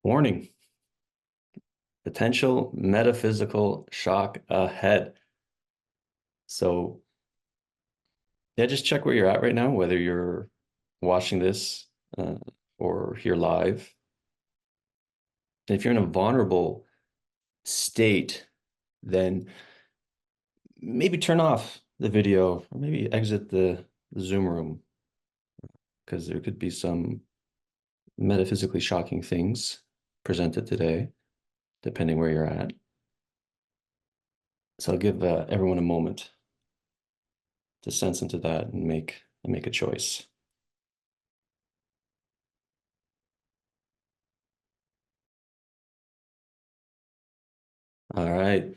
Warning, potential metaphysical shock ahead. So, yeah, just check where you're at right now, whether you're watching this uh, or here live. And if you're in a vulnerable state, then maybe turn off the video or maybe exit the Zoom room because there could be some metaphysically shocking things presented today, depending where you're at. So I'll give everyone a moment to sense into that and make a choice. All right.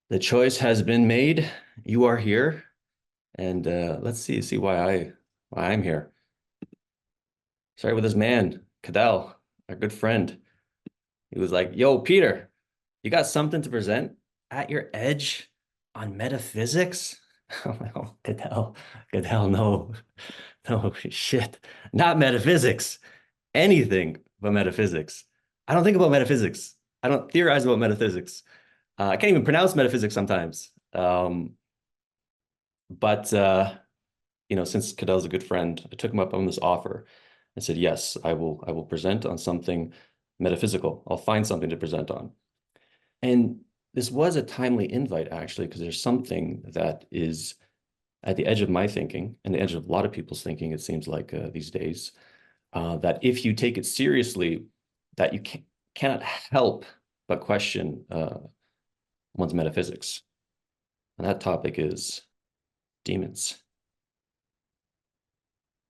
The choice has been made. You are here. And let's see why I'm here. Started with this man, Cadell, our good friend. He was like, "Yo, Peter, you got something to present at your edge on metaphysics?" I'm like, "Oh, Cadell, no, no shit, not metaphysics. Anything but metaphysics. I don't think about metaphysics. I don't theorize about metaphysics. I can't even pronounce metaphysics sometimes. But since Cadell's a good friend, I took him up on this offer and said, yes, I will present on something metaphysical. I'll find something to present on. And this was a timely invite, actually, because there's something that is at the edge of my thinking and the edge of a lot of people's thinking, it seems like these days, that if you take it seriously, that you cannot help but question one's metaphysics. And that topic is demons.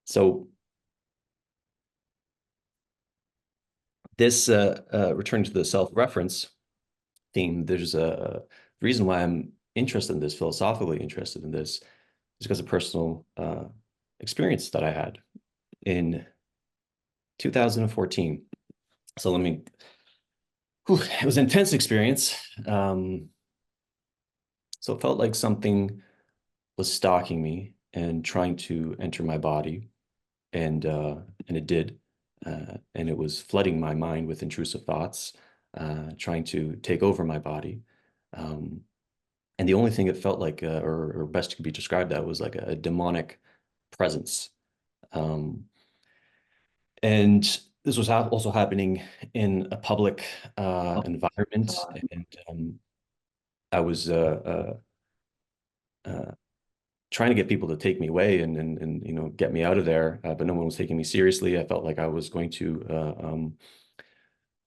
So this returning to the self-reference theme, there's a reason why I'm interested in this, philosophically interested in this, is because of personal experience that I had in 2014. So it was an intense experience. So it felt like something was stalking me and trying to enter my body, and it did. And it was flooding my mind with intrusive thoughts, trying to take over my body. And the only thing it felt like, or best could be described, that was like a demonic presence. And this was also happening in a public environment, and I was trying to get people to take me away and get me out of there, but no one was taking me seriously. I felt like I was going to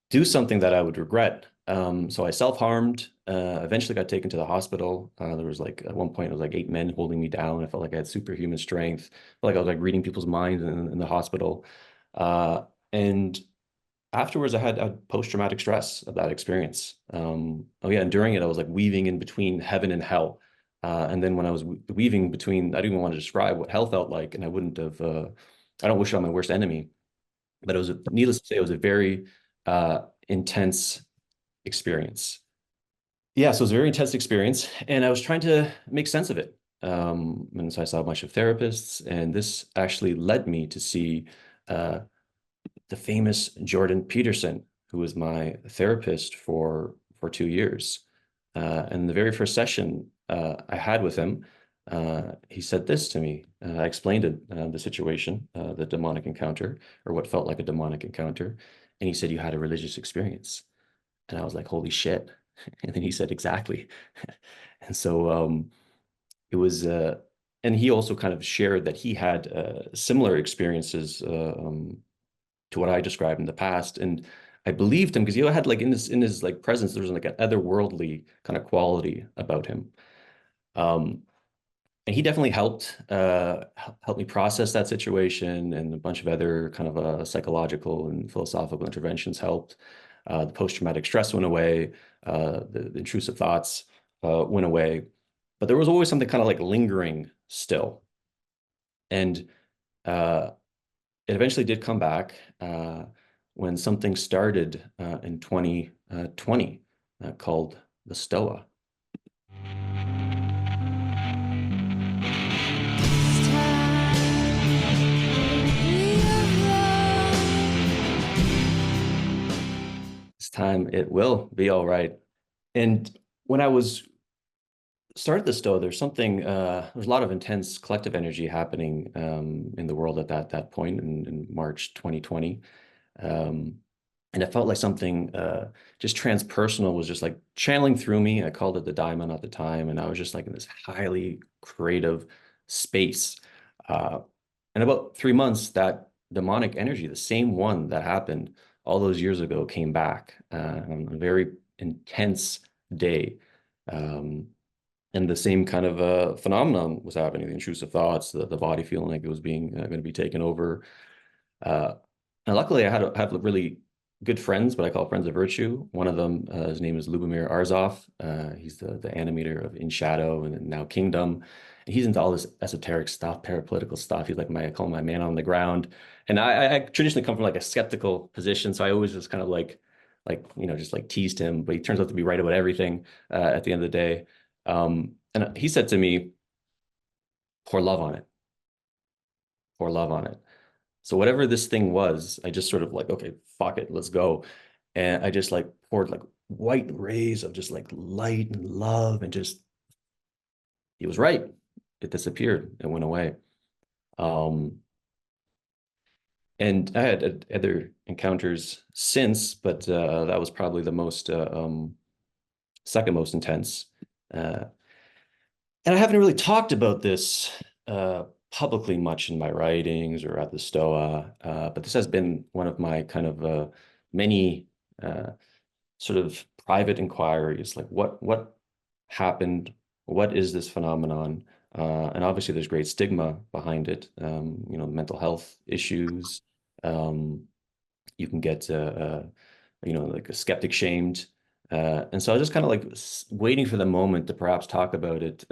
do something that I would regret. So I self-harmed, eventually got taken to the hospital. There was like, at one point, it was like 8 men holding me down. I felt like I had superhuman strength. I felt like I was like reading people's minds in the hospital. And afterwards, I had post-traumatic stress of that experience. Oh yeah, and during it, I was like weaving in between heaven and hell. And then when I was weaving between, I didn't even want to describe what hell felt like, and I wouldn't have, I don't wish it on my worst enemy, but it was, needless to say, it was a very intense experience. Yeah, so it was a very intense experience, and I was trying to make sense of it. And so I saw a bunch of therapists, and this actually led me to see the famous Jordan Peterson, who was my therapist for 2 years. And the very first session I had with him, he said this to me. I explained it, the situation, the demonic encounter, or what felt like a demonic encounter. And he said, "You had a religious experience." And I was like, "Holy shit." And then he said, "Exactly." And so it was, and he also kind of shared that he had similar experiences to what I described in the past. And I believed him because he had like in his like presence, there was like an otherworldly kind of quality about him. And he definitely helped me process that situation, and a bunch of other kind of psychological and philosophical interventions helped. The post-traumatic stress went away, the intrusive thoughts went away, but there was always something kind of like lingering still. And it eventually did come back when something started in 2020 called the Stoa. This time it will be all right. And when I was started the Stoa, there's a lot of intense collective energy happening in the world at that point in March 2020. Um, and it felt like something just transpersonal was just like channeling through me. I called it the diamond at the time, and I was just like in this highly creative space. Uh, in about 3 months, that demonic energy, the same one that happened all those years ago, came back on a very intense day. Um, and the same kind of phenomenon was happening, the intrusive thoughts, the body feeling like it was being going to be taken over. Uh, and luckily, I have really good friends, what I call friends of virtue. One of them, his name is Lubomir Arzov. He's the animator of In Shadow and now Kingdom. And he's into all this esoteric stuff, parapolitical stuff. He's like I call him my man on the ground. And I traditionally come from like a skeptical position, so I always just kind of just like teased him. But he turns out to be right about everything at the end of the day. And he said to me, "Pour love on it. Pour love on it." So whatever this thing was, I just sort of like, okay, fuck it, let's go. And I just like poured like white rays of just like light and love and just he was right. It disappeared. It went away. Um, and I had other encounters since, but that was probably the most second most intense. Uh, and I haven't really talked about this publicly much in my writings or at the Stoa, but this has been one of my kind of many uh, sort of private inquiries, like what happened, what is this phenomenon, and obviously there's great stigma behind it. Mental health issues. Um, you can get like a skeptic shamed. And so I was just kind of like waiting for the moment to perhaps talk about it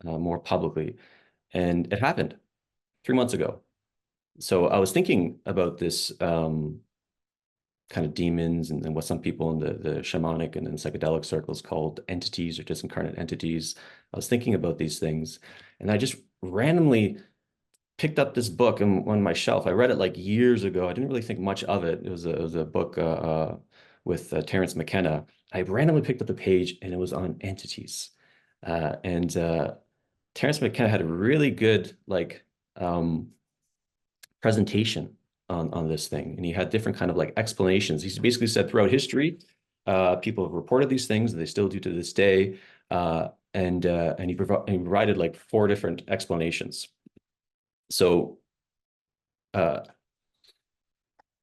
more publicly. And it happened 3 months ago. So I was thinking about this kind of demons and what some people in the shamanic and psychedelic circles called entities or disincarnate entities. I was thinking about these things, and I just randomly picked up this book on my shelf. I read it like years ago. I didn't really think much of it. It was a book with Terence McKenna. I randomly picked up the page, and it was on entities. And Terence McKenna had a really good um, presentation on this thing, and he had different kind of like explanations. He basically said throughout history, people have reported these things, and they still do to this day. And he provided like four different explanations. So uh,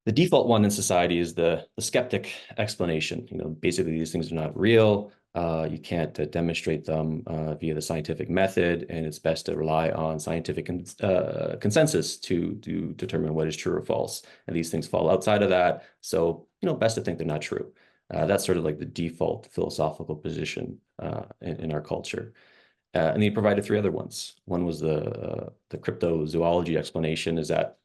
the default one in society is the skeptic explanation. Basically these things are not real. You can't demonstrate them via the scientific method, and it's best to rely on scientific consensus to determine what is true or false. And these things fall outside of that, so best to think they're not true. That's sort of like the default philosophical position in our culture. And he provided three other ones. One was the cryptozoology explanation, is that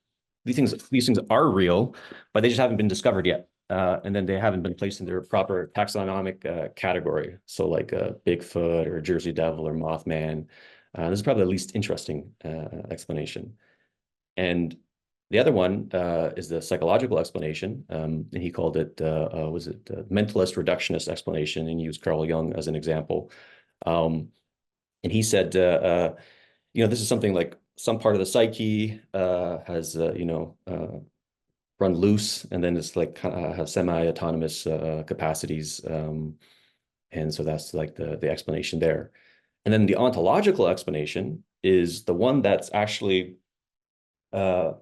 these things are real, but they just haven't been discovered yet. And then they haven't been placed in their proper taxonomic category. So like Bigfoot or Jersey Devil or Mothman. This is probably the least interesting explanation. And the other one is the psychological explanation, and he called it was it mentalist reductionist explanation, and he used Carl Jung as an example. Um, and he said, this is something like some part of the psyche has, run loose, and then it's like have semi-autonomous capacities. And so that's like the explanation there. And then the ontological explanation is the one that's actually, uh,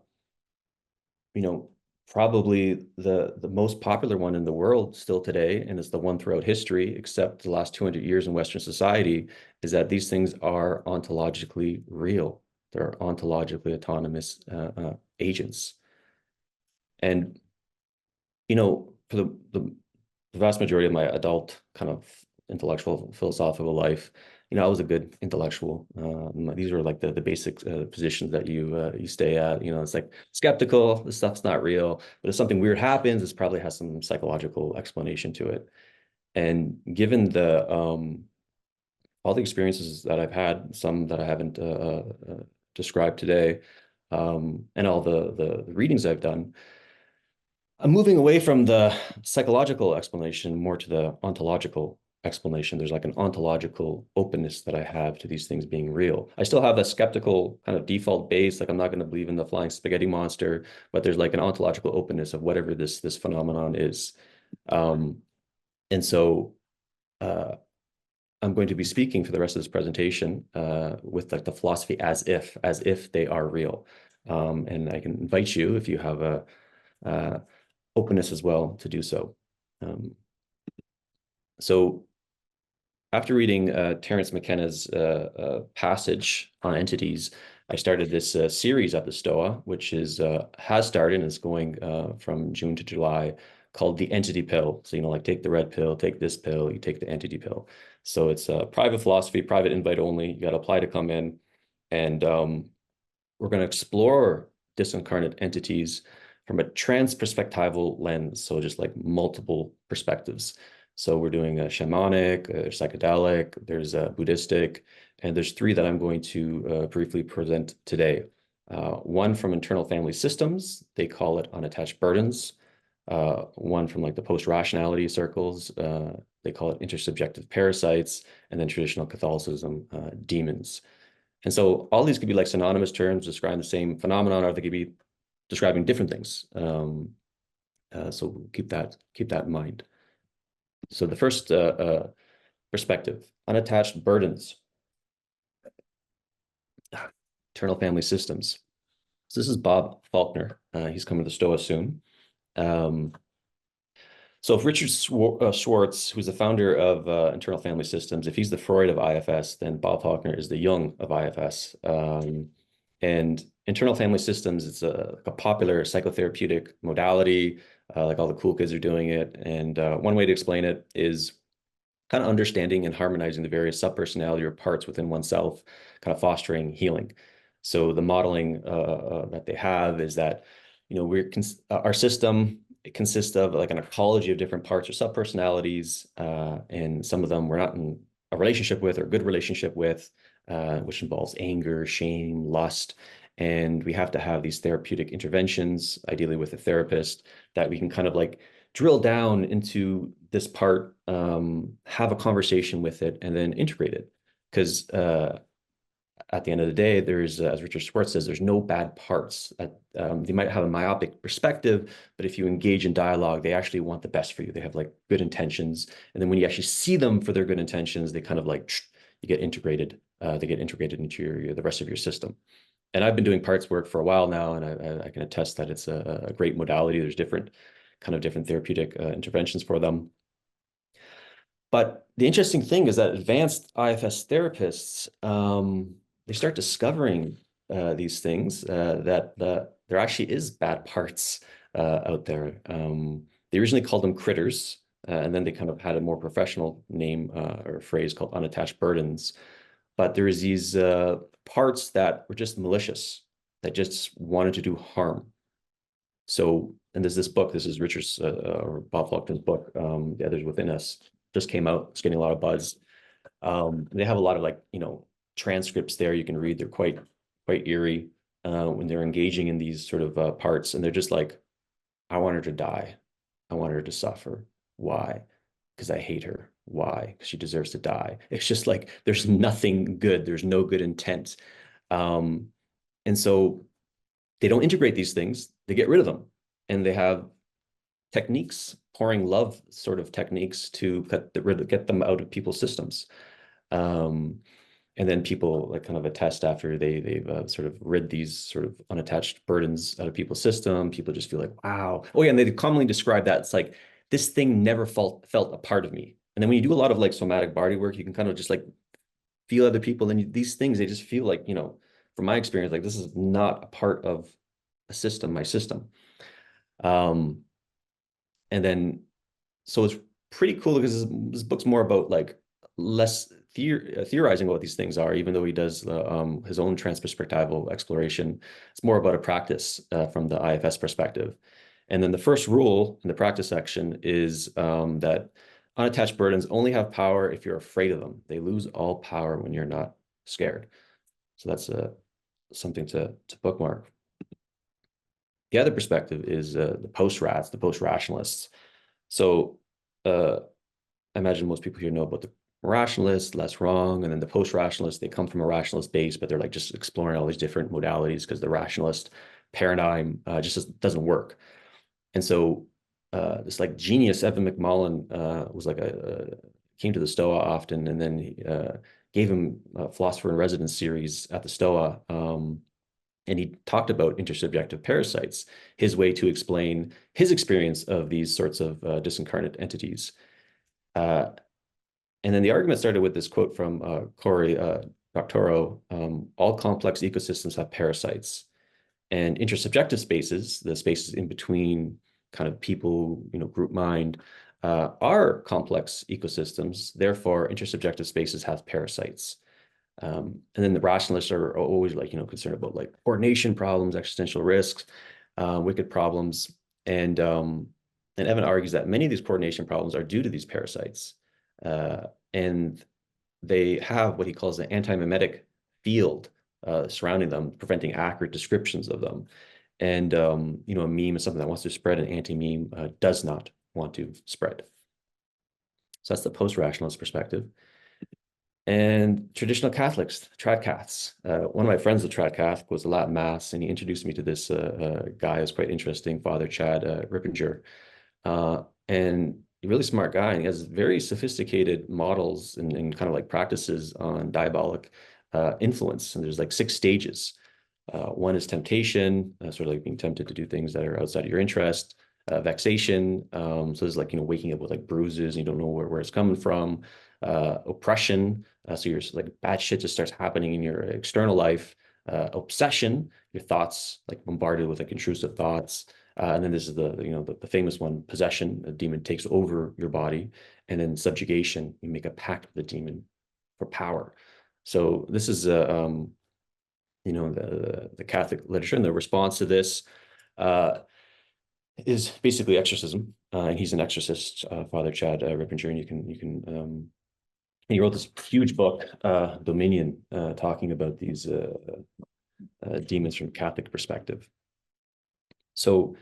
you know, probably the most popular one in the world still today, and it's the one throughout history, except the last 200 years in Western society, is that these things are ontologically real. They're ontologically autonomous agents. And, for the vast majority of my adult kind of intellectual philosophical life, I was a good intellectual. These are like the basic positions that you stay at. It's like skeptical. This stuff's not real, but if something weird happens, this probably has some psychological explanation to it. And given the all the experiences that I've had, some that I haven't described today, and all the readings I've done, I'm moving away from the psychological explanation more to the ontological explanation. There's like an ontological openness that I have to these things being real. I still have a skeptical kind of default base, like I'm not going to believe in the flying spaghetti monster, but there's like an ontological openness of whatever this phenomenon is. Um, and so uh, I'm going to be speaking for the rest of this presentation with like the philosophy as if they are real. And I can invite you if you have a openness as well to do so. Um, so after reading Terence McKenna's passage on entities, I started this series at the Stoa, which has started and is going from June to July, called the Entity Pill. So, like take the red pill, take this pill, you take the Entity Pill. So it's private philosophy, private invite only. You got to apply to come in. And we're going to explore disincarnate entities from a trans-perspectival lens. So just like multiple perspectives. So we're doing a shamanic, psychedelic, there's a Buddhistic, and there's three that I'm going to briefly present today. One from internal family systems, they call it unattached burdens. One from like the post-rationality circles, they call it intersubjective parasites, and then traditional Catholicism, demons. And so all these could be like synonymous terms describing the same phenomenon, or they could be describing different things. So keep that in mind. So the first perspective, unattached burdens, internal family systems. So this is Bob Faulkner. He's coming to the Stoa soon. So if Richard Schwartz, who's the founder of Internal Family Systems, if he's the Freud of IFS, then Bob Faulkner is the Jung of IFS. And internal family systems, it's a popular psychotherapeutic modality, like all the cool kids are doing it. And one way to explain it is kind of understanding and harmonizing the various subpersonality or parts within oneself, kind of fostering healing. So the modeling that they have is that, our system, it consists of like an ecology of different parts or subpersonalities, and some of them we're not in a relationship with or a good relationship with, which involves anger, shame, lust. And we have to have these therapeutic interventions, ideally with a therapist, that we can kind of like drill down into this part, have a conversation with it, and then integrate it. Because at the end of the day, there's, as Richard Schwartz says, there's no bad parts. They might have a myopic perspective, but if you engage in dialogue, they actually want the best for you. They have like good intentions. And then when you actually see them for their good intentions, they kind of like, you get integrated. They get integrated into the rest of your system. And I've been doing parts work for a while now, and I can attest that it's a great modality. There's different therapeutic interventions for them. But the interesting thing is that advanced IFS therapists, they start discovering these things, that there actually is bad parts out there. They originally called them critters, and then they kind of had a more professional name or phrase called unattached burdens. But there is these parts that were just malicious, that just wanted to do harm. So, and there's this book, this is Richard's or Bob Faulkner's book, The Others Within Us, just came out. It's getting a lot of buzz. They have a lot of like, transcripts there you can read. They're quite eerie when they're engaging in these sort of parts. And they're just like, I want her to die. I want her to suffer. Why? Because I hate her. Why? Because she deserves to die. It's just like, there's nothing good. There's no good intent. And so they don't integrate these things. They get rid of them. And they have techniques, pouring love sort of techniques to get them out of people's systems. And then people like kind of attest after they've sort of rid these sort of unattached burdens out of people's system. People just feel like, wow. Oh yeah, and they commonly describe that it's like, this thing never felt a part of me. And then when you do a lot of like somatic body work, you can kind of just like feel other people. And these things, they just feel like, from my experience, like this is not a part of a system, my system. And then, so it's pretty cool because this book's more about like less theorizing what these things are, even though he does his own transperspectival exploration. It's more about a practice from the IFS perspective. And then the first rule in the practice section is that unattached burdens only have power if you're afraid of them. They lose all power when you're not scared. So that's something to bookmark. The other perspective is the post-rationalists. So I imagine most people here know about the rationalists, less wrong, and then the post-rationalists, they come from a rationalist base, but they're like just exploring all these different modalities because the rationalist paradigm just doesn't work. And so this like genius, Evan McMullen, was like came to the Stoa often, and then he, gave him a philosopher in residence series at the Stoa. And he talked about intersubjective parasites, his way to explain his experience of these sorts of disincarnate entities. And then the argument started with this quote from Cory Doctorow, all complex ecosystems have parasites. And intersubjective spaces, the spaces in between kind of people, group mind, are complex ecosystems. Therefore, intersubjective spaces have parasites. And then the rationalists are always like, concerned about like coordination problems, existential risks, wicked problems. And Evan argues that many of these coordination problems are due to these parasites. And they have what he calls an anti-mimetic field surrounding them, preventing accurate descriptions of them. And, a meme is something that wants to spread, an anti-meme does not want to spread. So that's the post-rationalist perspective. And traditional Catholics, trad Caths. One of my friends, the trad Catholic, was a Latin Mass, and he introduced me to this guy who's quite interesting, Father Chad Rippinger. And a really smart guy, and he has very sophisticated models and kind of like practices on diabolic influence. And there's like 6 stages. One is temptation, sort of like being tempted to do things that are outside of your interest. Vexation, so there's like, waking up with like bruises, and you don't know where it's coming from. Oppression, so you're like bad shit just starts happening in your external life. Obsession, your thoughts like bombarded with like intrusive thoughts. And then this is the famous one, possession. The demon takes over your body. And then subjugation, you make a pact with the demon for power. So this is the Catholic literature, and the response to this is basically exorcism. And he's an exorcist, Father Chad Rippinger, and you can he wrote this huge book, Dominion, talking about these demons from a Catholic perspective. So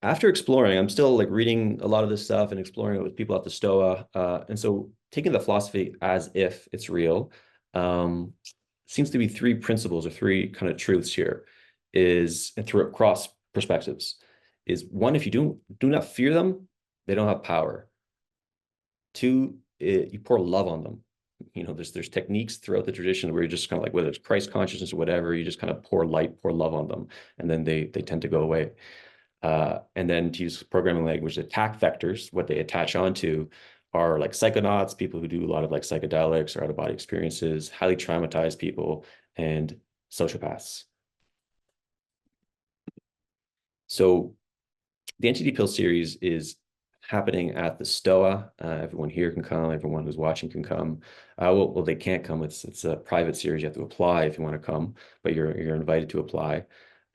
after exploring, I'm still like reading a lot of this stuff and exploring it with people at the Stoa. And so taking the philosophy as if it's real, seems to be 3 principles or 3 kind of truths here, is, and through across perspectives, is 1, if you do not fear them, they don't have power. 2, you pour love on them. There's techniques throughout the tradition where you're just kind of like, whether it's Christ consciousness or whatever, you just kind of pour light, pour love on them, and then they tend to go away. And then, to use programming language, attack vectors, what they attach onto are like psychonauts, people who do a lot of like psychedelics or out-of-body experiences, highly traumatized people, and sociopaths. So the Entity Pill series is happening at the Stoa. Everyone here can come. Everyone who's watching can come. Well, they can't come. It's a private series. You have to apply if you want to come, but you're invited to apply.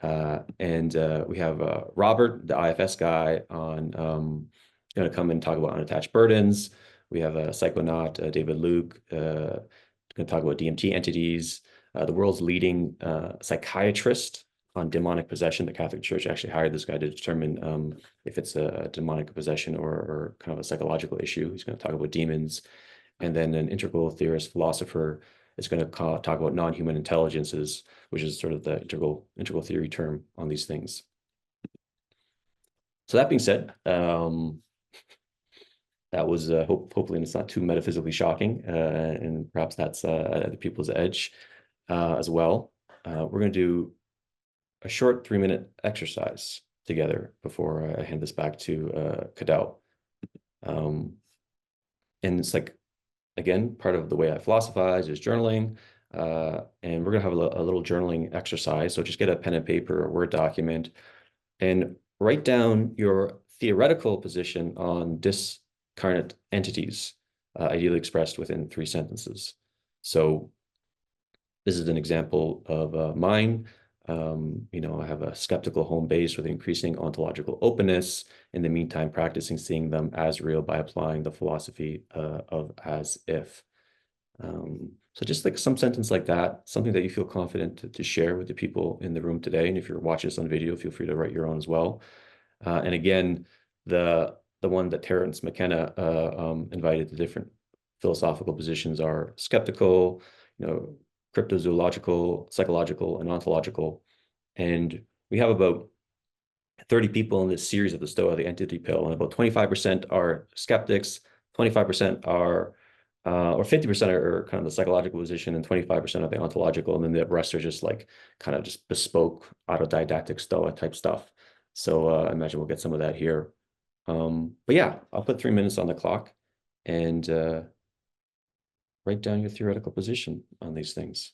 And we have Robert, the IFS guy, on going to come and talk about unattached burdens. We have a psychonaut, David Luke, going to talk about DMT entities. The world's leading psychiatrist on demonic possession. The Catholic Church actually hired this guy to determine if it's a demonic possession or kind of a psychological issue. He's going to talk about demons. And then an integral theorist philosopher is going to talk about non-human intelligences, which is sort of the integral theory term on these things. So that being said, that was hopefully it's not too metaphysically shocking, and perhaps that's at the people's edge as well. We're going to do a short 3-minute exercise together before I hand this back to Cadell. And it's like, again, part of the way I philosophize is journaling. And we're going to have a little journaling exercise. So just get a pen and paper or Word document and write down your theoretical position on discarnate entities, ideally expressed within 3 sentences. So this is an example of mine. I have a skeptical home base with increasing ontological openness. In the meantime, practicing seeing them as real by applying the philosophy of as if. So just like some sentence like that, something that you feel confident to share with the people in the room today. And if you're watching this on video, feel free to write your own as well. And again, the one that Terence McKenna invited, the different philosophical positions are skeptical, cryptozoological, psychological, and ontological. And we have about 30 people in this series of the Stoa, the entity pill, and about 25% are skeptics, 25% are, or 50% are kind of the psychological position, and 25% are the ontological, and then the rest are just like kind of just bespoke autodidactic Stoa type stuff. So I imagine we'll get some of that here. But yeah, I'll put 3 minutes on the clock and write down your theoretical position on these things.